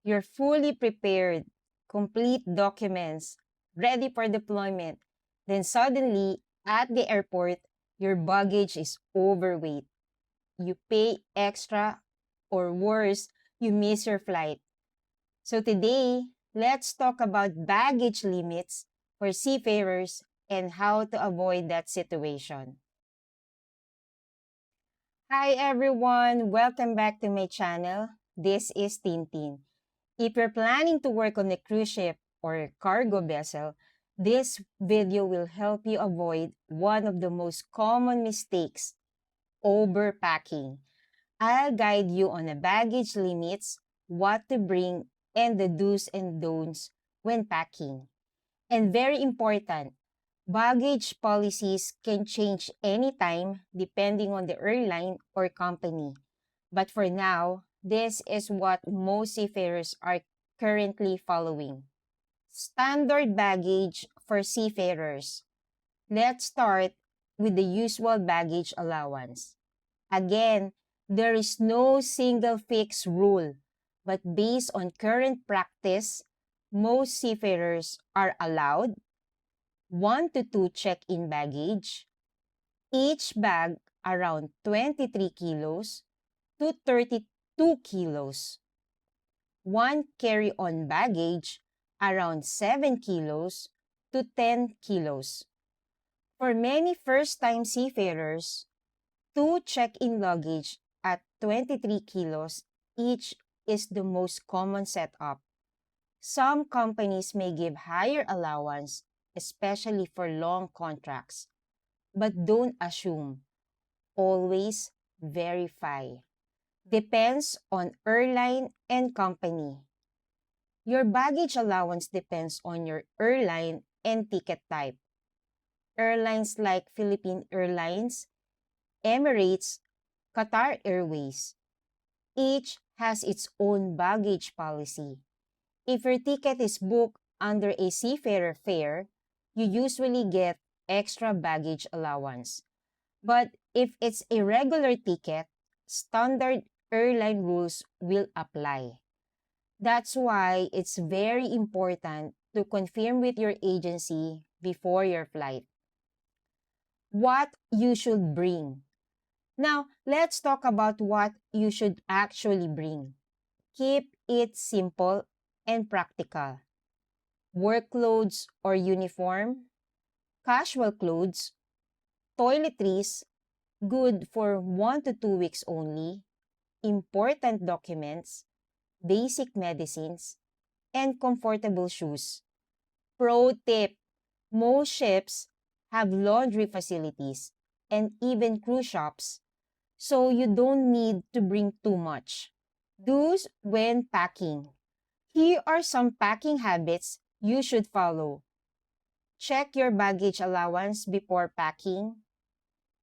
You're fully prepared, complete documents, ready for deployment. Then suddenly, at the airport, your baggage is overweight. You pay extra, or worse, you miss your flight. So today, let's talk about baggage limits for seafarers and how to avoid that situation. Hi everyone, welcome back to my channel. This is Tintin. If you're planning to work on a cruise ship or cargo vessel, this video will help you avoid one of the most common mistakes, overpacking. I'll guide you on the baggage limits, what to bring, and the do's and don'ts when packing. And very important, baggage policies can change anytime depending on the airline or company. But for now, this is what most seafarers are currently following. Standard baggage for seafarers. Let's start with the usual baggage allowance. Again, there is no single fixed rule, but based on current practice, most seafarers are allowed 1 to 2 check-in baggage, each bag around 23 kilos to 32 kilos, 1 carry-on baggage around 7 kilos to 10 kilos. For many first-time seafarers, 2 check-in luggage at 23 kilos each is the most common setup. Some companies may give higher allowance, especially for long contracts. But don't assume. Always verify. Depends on airline and company. Your baggage allowance depends on your airline and ticket type. Airlines like Philippine Airlines, Emirates, Qatar Airways, each has its own baggage policy. If your ticket is booked under a seafarer fare, you usually get extra baggage allowance. But if it's a regular ticket, standard airline rules will apply. That's why it's very important to confirm with your agency before your flight what you should bring. Now, let's talk about what you should actually bring. Keep it simple and practical. Work clothes or uniform, casual clothes, toiletries, good for 1 to 2 weeks only, important documents, basic medicines, and comfortable shoes. Pro tip, most ships have laundry facilities and even cruise shops, so you don't need to bring too much. Do's when packing. Here are some packing habits you should follow. Check your baggage allowance before packing.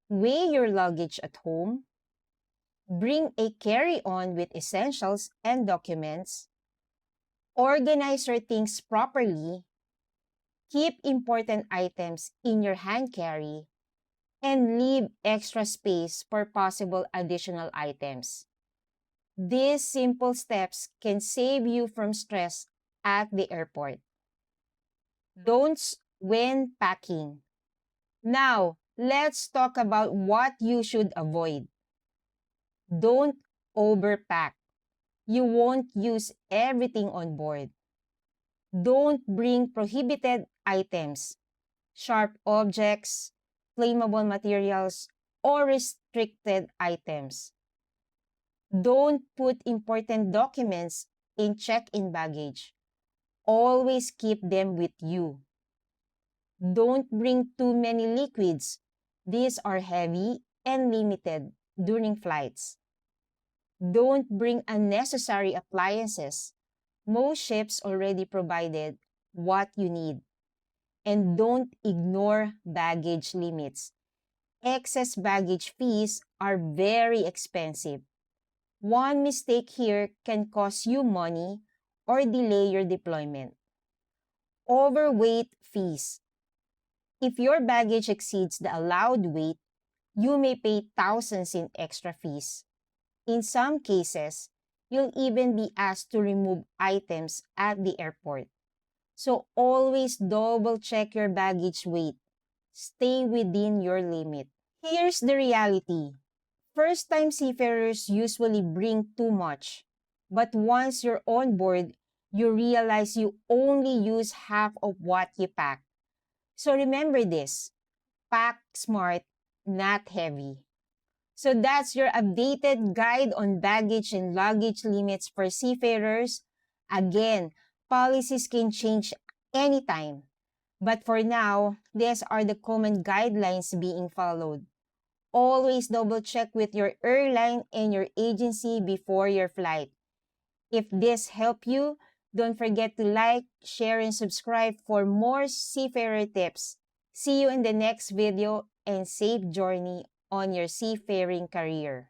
Weigh your luggage at home. Bring a carry-on with essentials and documents. Organize your things properly. Keep important items in your hand carry. And leave extra space for possible additional items. These simple steps can save you from stress at the airport. Don'ts when packing. Now, let's talk about what you should avoid. Don't overpack. You won't use everything on board. Don't bring prohibited items, sharp objects, flammable materials, or restricted items. Don't put important documents in check-in baggage. Always keep them with you. Don't bring too many liquids. These are heavy and limited during flights. Don't bring unnecessary appliances. Most ships already provided what you need. And don't ignore baggage limits. Excess baggage fees are very expensive. One mistake here can cost you money or delay your deployment. Overweight fees. If your baggage exceeds the allowed weight, you may pay thousands in extra fees. In some cases, You'll even be asked to remove items at the airport. So always double check your baggage weight. Stay within your limit. Here's the reality. First time seafarers usually bring too much. But once you're on board, you realize you only use half of what you pack. So remember this, pack smart, not heavy. So that's your updated guide on baggage and luggage limits for seafarers. Again, policies can change anytime. But for now, these are the common guidelines being followed. Always double check with your airline and your agency before your flight. If this helped you, don't forget to like, share, and subscribe for more seafarer tips. See you in the next video and safe journey on your seafaring career.